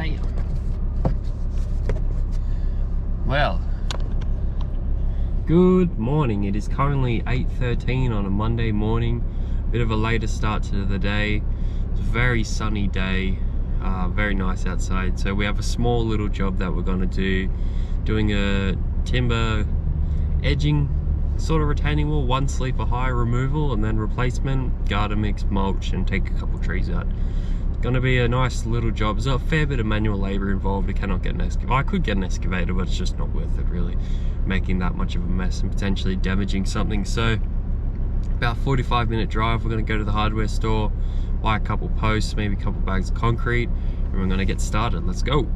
Damn. Well, good morning. It is currently 8:13 on a Monday morning. Bit of a later start to the day. It's a very sunny day, very nice outside. So we have a small little job that we're going to do, doing a timber edging sort of retaining wall, one sleeper high removal and then replacement, garden mix, mulch and take a couple trees out. It's going to be a nice little job. There's a fair bit of manual labor involved. I cannot get an excavator. I could get an excavator, but it's just not worth it really, making that much of a mess and potentially damaging something. So about 45-minute drive. We're going to go to the hardware store, buy a couple posts, maybe a couple bags of concrete, and we're going to get started. Let's go.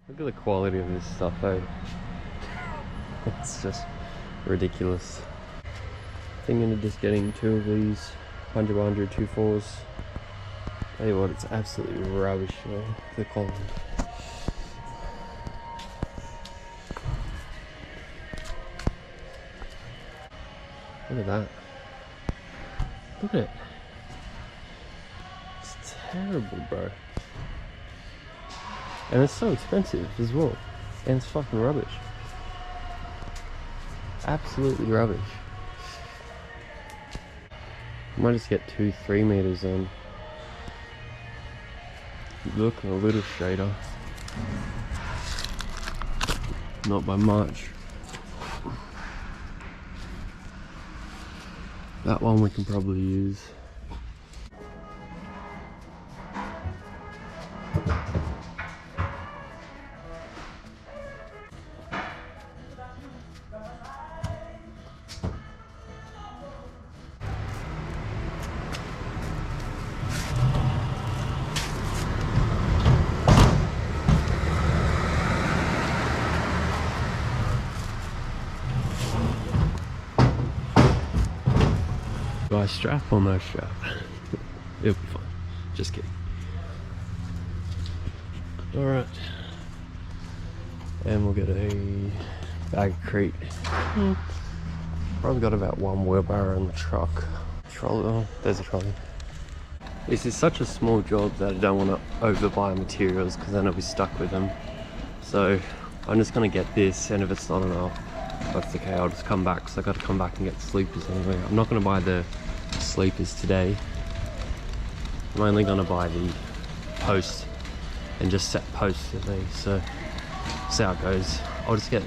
Look at the quality of this stuff, eh? It's just ridiculous. Thinking of just getting 2 of these 100 by 100 2.4s. Tell you what, it's absolutely rubbish, man. The quality. Look at that. Look at it. It's terrible, bro. And it's so expensive as well. And it's fucking rubbish. Absolutely rubbish. I might just get 2 3-meters in. Look, a little straighter. Not by much. That one we can probably use. Buy strap or no strap? It'll be fine. Just kidding. Alright. And we'll get a bag of crate. Probably got about 1 wheelbarrow in the truck. Trolley, oh, there's a trolley. This is such a small job that I don't want to overbuy materials because then I'll be stuck with them. So I'm just going to get this, and if it's not enough, that's okay, I'll just come back because I've got to come back and get sleepers anyway. I'm not going to buy the sleepers today. I'm only going to buy the posts and just set posts today, so see how it goes. I'll just get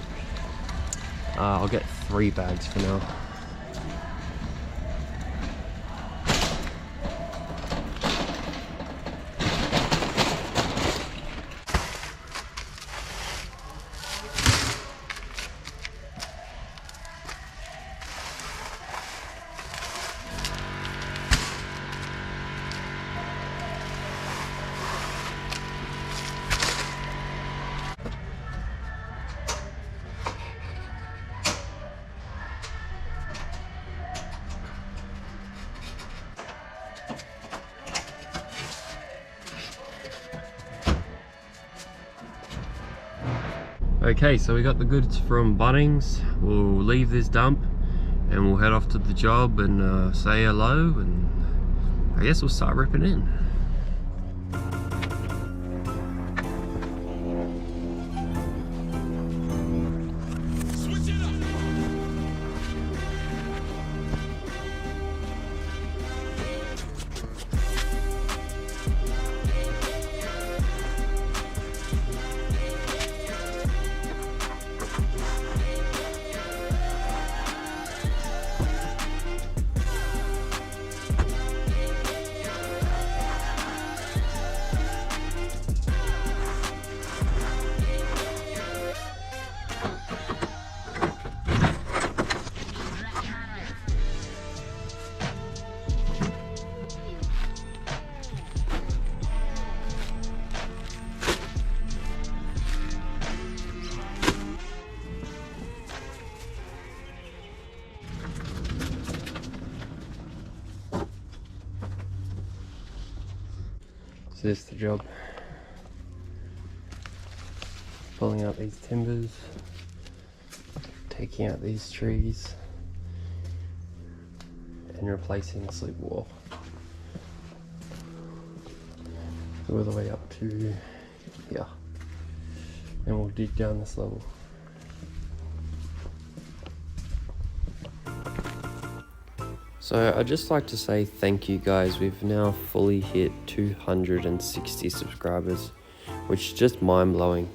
I'll get 3 bags for now. Okay, so we got the goods from Bunnings. We'll leave this dump and we'll head off to the job and say hello, and I guess we'll start ripping in. So this is the job. Pulling out these timbers, taking out these trees, and replacing the sleep wall. All the way up to here. And we'll dig down this level. So I'd just like to say thank you guys. We've now fully hit 260 subscribers, which is just mind-blowing.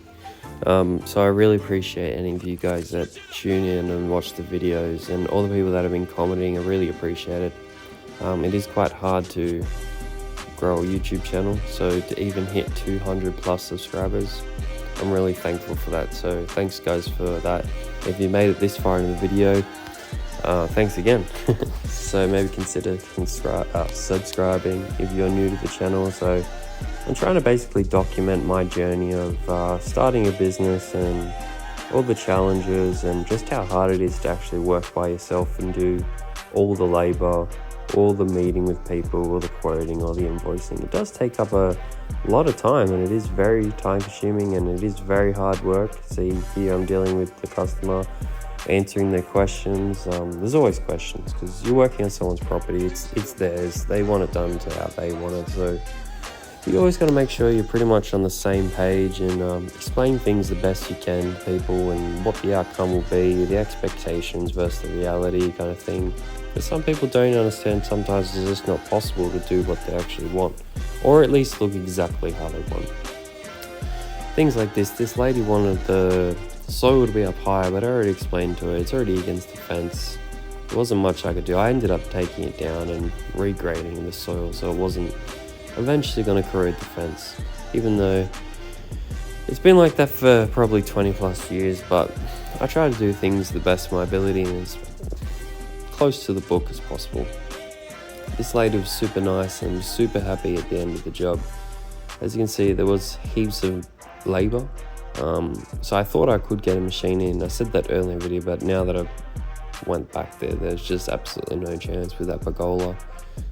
So I really appreciate any of you guys that tune in and watch the videos, and all the people that have been commenting. I really appreciate it. It is quite hard to grow a YouTube channel, so to even hit 200 plus subscribers, I'm really thankful for that. So thanks guys for that. If you made it this far in the video, thanks again. So maybe consider subscribing if you're new to the channel. So I'm trying to basically document my journey of starting a business and all the challenges and just how hard it is to actually work by yourself and do all the labor, all the meeting with people, all the quoting, all the invoicing. It does take up a lot of time, and it is very time consuming, and it is very hard work. See here I'm dealing with the customer, answering their questions. There's always questions because you're working on someone's property. It's theirs. They want it done to how they want it. So you always got to make sure you're pretty much on the same page and explain things the best you can to people and what the outcome will be, the expectations versus the reality kind of thing. But some people don't understand. Sometimes it's just not possible to do what they actually want, or at least look exactly how they want. Things like this. This lady wanted the soil to be up higher, but I already explained to her it's already against the fence. There wasn't much I could do. I ended up taking it down and regrading the soil so it wasn't eventually going to corrode the fence, even though it's been like that for probably 20 plus years. But I try to do things to the best of my ability and as close to the book as possible. This lady was super nice and super happy at the end of the job. As you can see, there was heaps of labor. So I thought I could get a machine in. I said that earlier in the video, but now that I went back there, there's just absolutely no chance with that pergola.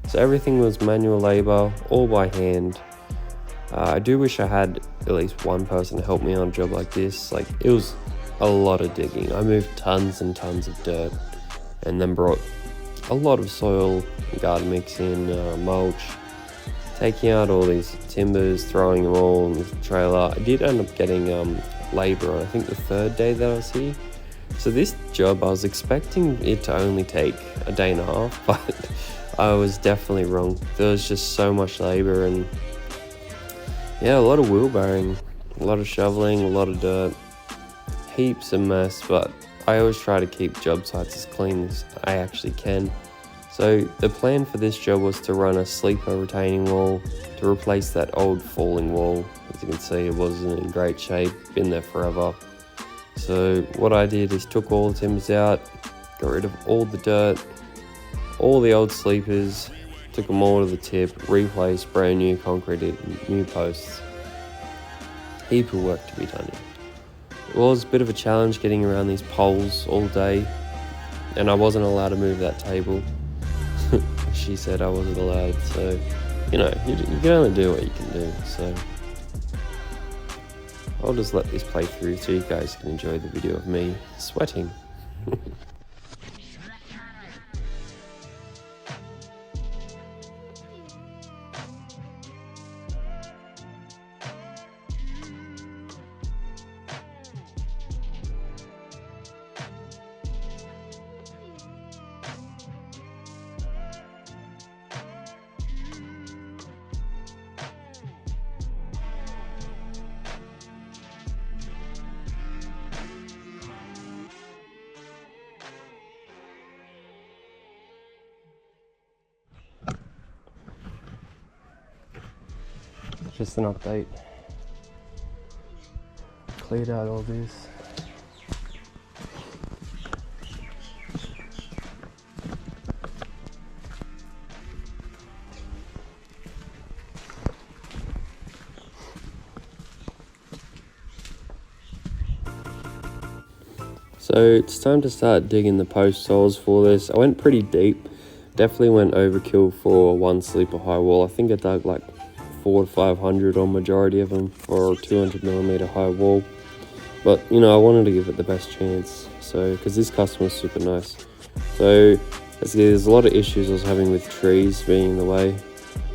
So everything was manual labor, all by hand. I do wish I had at least one person to help me on a job like this. Like, it was a lot of digging. I moved tons and tons of dirt and then brought a lot of soil, garden mix in, mulch, taking out all these timbers, throwing them all in the trailer. I did end up getting labor on, I think, the third day that I was here. So this job, I was expecting it to only take a day and a half, but I was definitely wrong. There was just so much labor and yeah, a lot of wheelbarrowing, a lot of shoveling, a lot of dirt, heaps of mess, but I always try to keep job sites as clean as I actually can. So the plan for this job was to run a sleeper retaining wall to replace that old falling wall. As you can see, it wasn't in great shape, been there forever. So what I did is took all the timbers out, got rid of all the dirt, all the old sleepers, took them all to the tip, replaced brand new concrete, new posts. Heap of work to be done here. It was a bit of a challenge getting around these poles all day, and I wasn't allowed to move that table. She said I wasn't allowed, so you know, you can only do what you can do. So I'll just let this play through so you guys can enjoy the video of me sweating. Just an update. Cleared out all this. So it's time to start digging the post holes for this. I went pretty deep. Definitely went overkill for one sleeper high wall. I think I dug like 400 to 500 on majority of them for a 200mm high wall. But you know, I wanted to give it the best chance, so because this customer's super nice. So there's a lot of issues I was having with trees being in the way.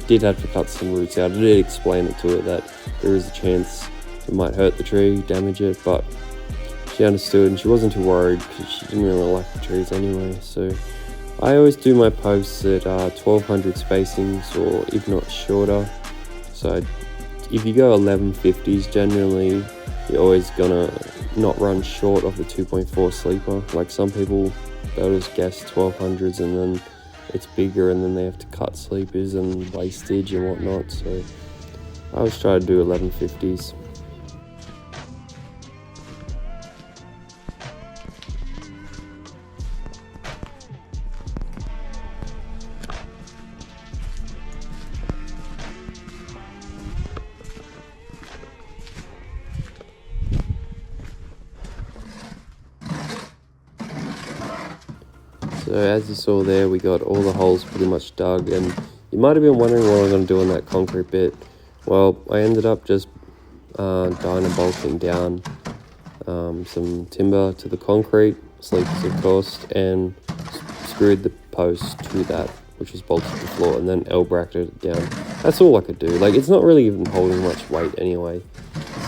Did have to cut some roots out. I did explain it to her that there is a chance it might hurt the tree, damage it, but she understood and she wasn't too worried because she didn't really like the trees anyway. So I always do my posts at 1200 spacings, or if not shorter. So if you go 1150s, generally you're always gonna not run short of the 2.4 sleeper. Like some people, they'll just guess 1200s and then it's bigger and then they have to cut sleepers and wastage and whatnot. So I always try to do 1150s. So as you saw there, we got all the holes pretty much dug, and you might have been wondering what I'm going to do on that concrete bit. Well, I ended up just dynabolting down some timber to the concrete, sleepers of course, and screwed the post to that, which was bolted to the floor, and then L-bracketed it down. That's all I could do. Like, it's not really even holding much weight anyway,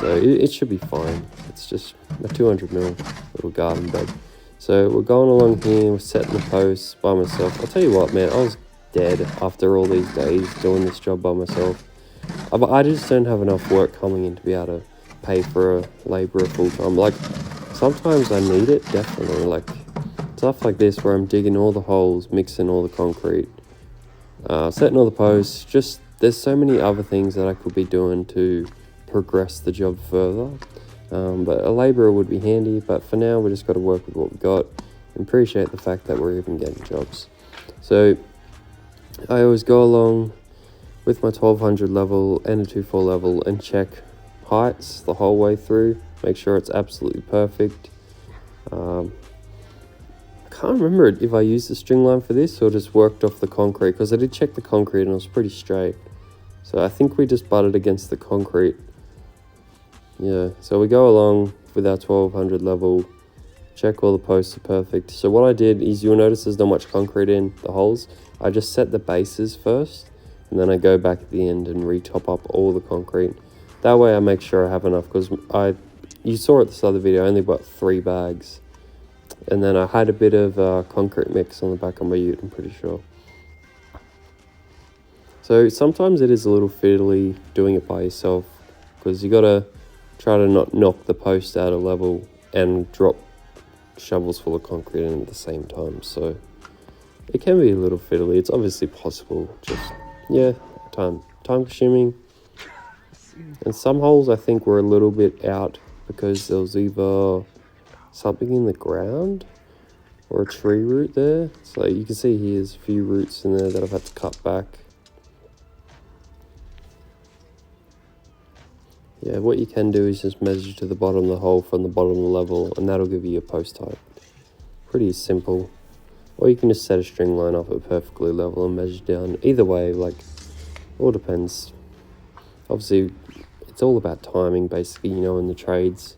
so it should be fine. It's just a 200mm little garden bed. So we're going along here, we're setting the posts by myself. I'll tell you what, man, I was dead after all these days doing this job by myself. I just don't have enough work coming in to be able to pay for a labourer full time. Like, sometimes I need it, definitely. Like, stuff like this where I'm digging all the holes, mixing all the concrete, setting all the posts. Just, there's so many other things that I could be doing to progress the job further. But a labourer would be handy, but for now we just got to work with what we got and appreciate the fact that we're even getting jobs. So I always go along with my 1200 level and a 2.4 level and check heights the whole way through, make sure it's absolutely perfect. I can't remember if I used the string line for this or just worked off the concrete, because I did check the concrete and it was pretty straight. So I think we just butted against the concrete. Yeah, so we go along with our 1200 level, check all the posts are perfect. So what I did is, you'll notice there's not much concrete in the holes. I just set the bases first, and then I go back at the end and re-top up all the concrete. That way I make sure I have enough, because you saw it this other video, I only bought 3 bags. And then I had a bit of concrete mix on the back of my ute, I'm pretty sure. So sometimes it is a little fiddly doing it by yourself, because you gotta try to not knock the post out of level and drop shovels full of concrete in at the same time. So it can be a little fiddly. It's obviously possible, just, yeah, time consuming. And some holes I think were a little bit out because there was either something in the ground or a tree root there. So you can see here's a few roots in there that I've had to cut back. Yeah, what you can do is just measure to the bottom of the hole from the bottom of the level, and that'll give you your post height. Pretty simple. Or you can just set a string line off it perfectly level and measure down. Either way, like, all depends. Obviously, it's all about timing, basically, you know, in the trades.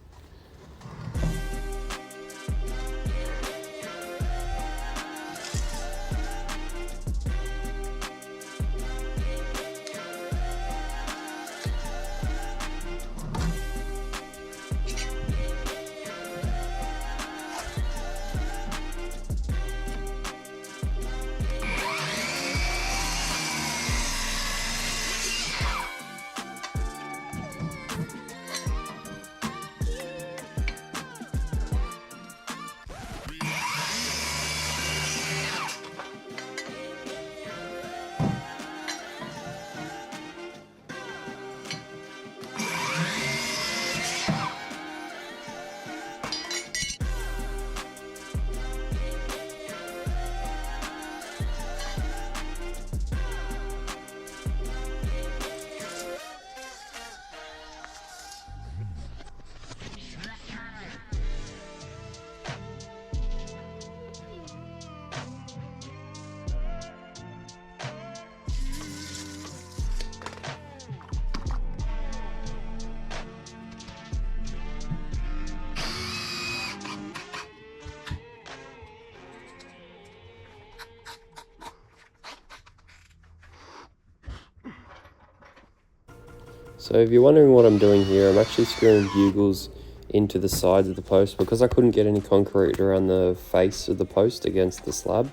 So if you're wondering what I'm doing here, I'm actually screwing bugles into the sides of the post because I couldn't get any concrete around the face of the post against the slab.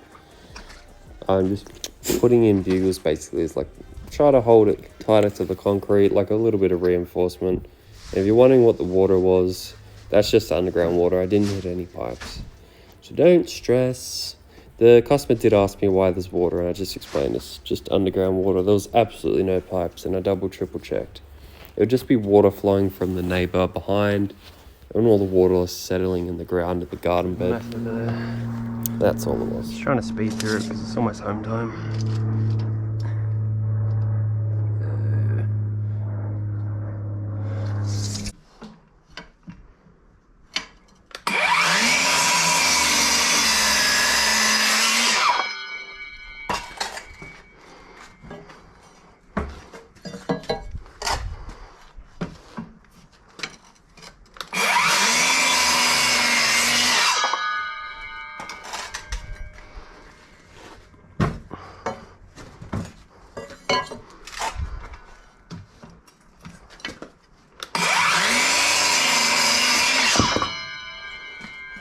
I'm just putting in bugles basically is like try to hold it tighter to the concrete, like a little bit of reinforcement. And if you're wondering what the water was, that's just underground water. I didn't hit any pipes, so don't stress. The customer did ask me why there's water, and I just explained it's just underground water. There was absolutely no pipes, and I triple checked. It would just be water flowing from the neighbour behind, and all the water was settling in the ground at the garden bed. That's all it was. Just trying to speed through it because it's almost home time.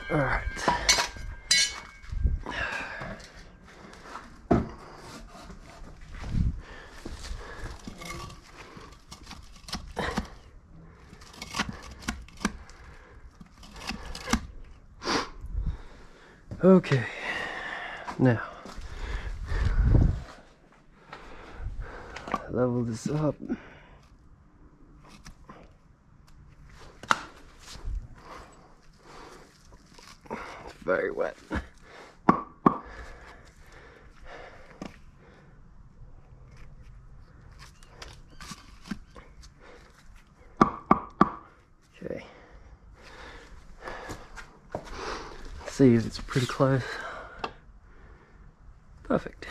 All right. Okay, now level this up. Very wet. Okay. Let's see if it's pretty close. Perfect.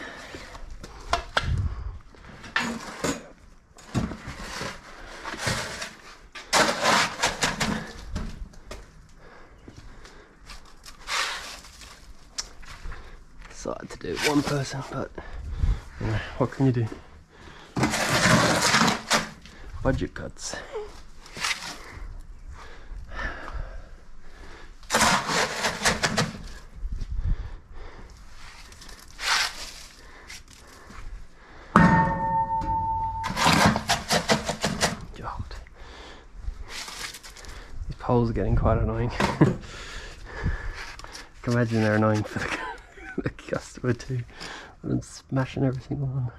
Decided to do it one person, but you know, what can you do? Budget cuts. These poles are getting quite annoying. I can imagine they're annoying for the customer too. I'm smashing every single one.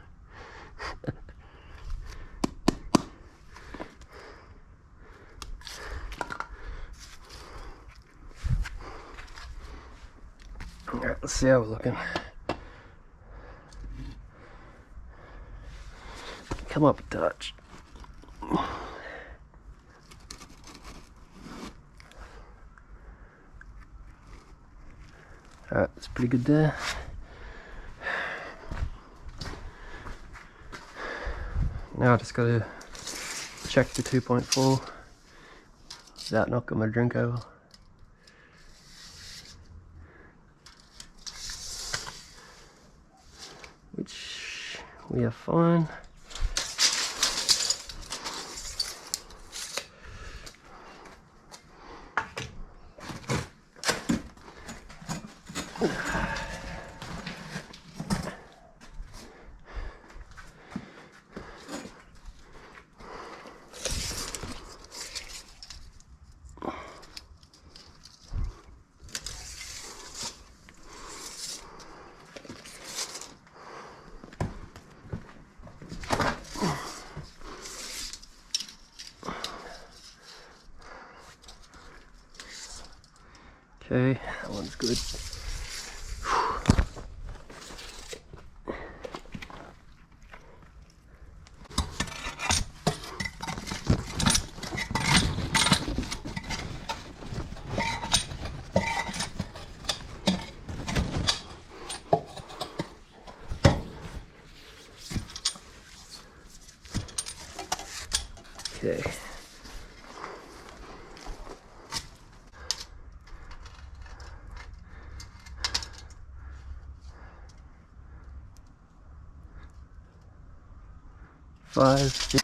Alright, let's see how we're looking. Come up a touch. Alright, that's pretty good there. Now I just gotta check the 2.4 without knocking my drink over. Which we are fine. Okay, that one's good. Okay. Five, six.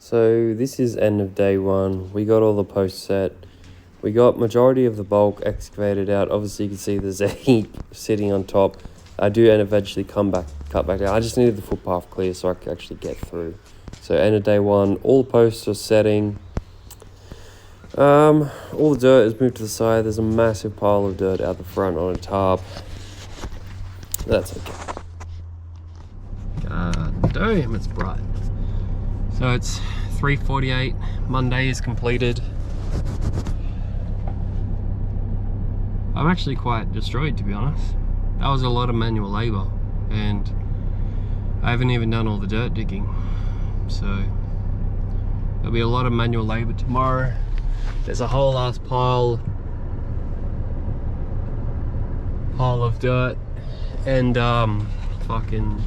So this is end of day one. We got all the posts set. We got majority of the bulk excavated out. Obviously you can see there's a heap sitting on top. I do and eventually cut back down. I just needed the footpath clear so I could actually get through. So end of day one, all the posts are setting. All the dirt is moved to the side. There's a massive pile of dirt out the front on a tarp. That's okay. God damn, it's bright. So it's 3:48. Monday is completed. I'm actually quite destroyed, to be honest. That was a lot of manual labor, and I haven't even done all the dirt digging. So there'll be a lot of manual labor tomorrow. There's a whole ass pile of dirt and fucking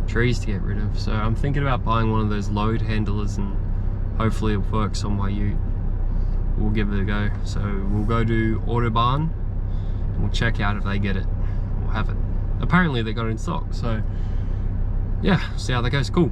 trees to get rid of. So I'm thinking about buying one of those load handlers, and hopefully it works on my ute. We'll give it a go. So we'll go to Autobarn and we'll check out if they get it. We'll have it. Apparently they got it in stock, so yeah, see how that goes. Cool.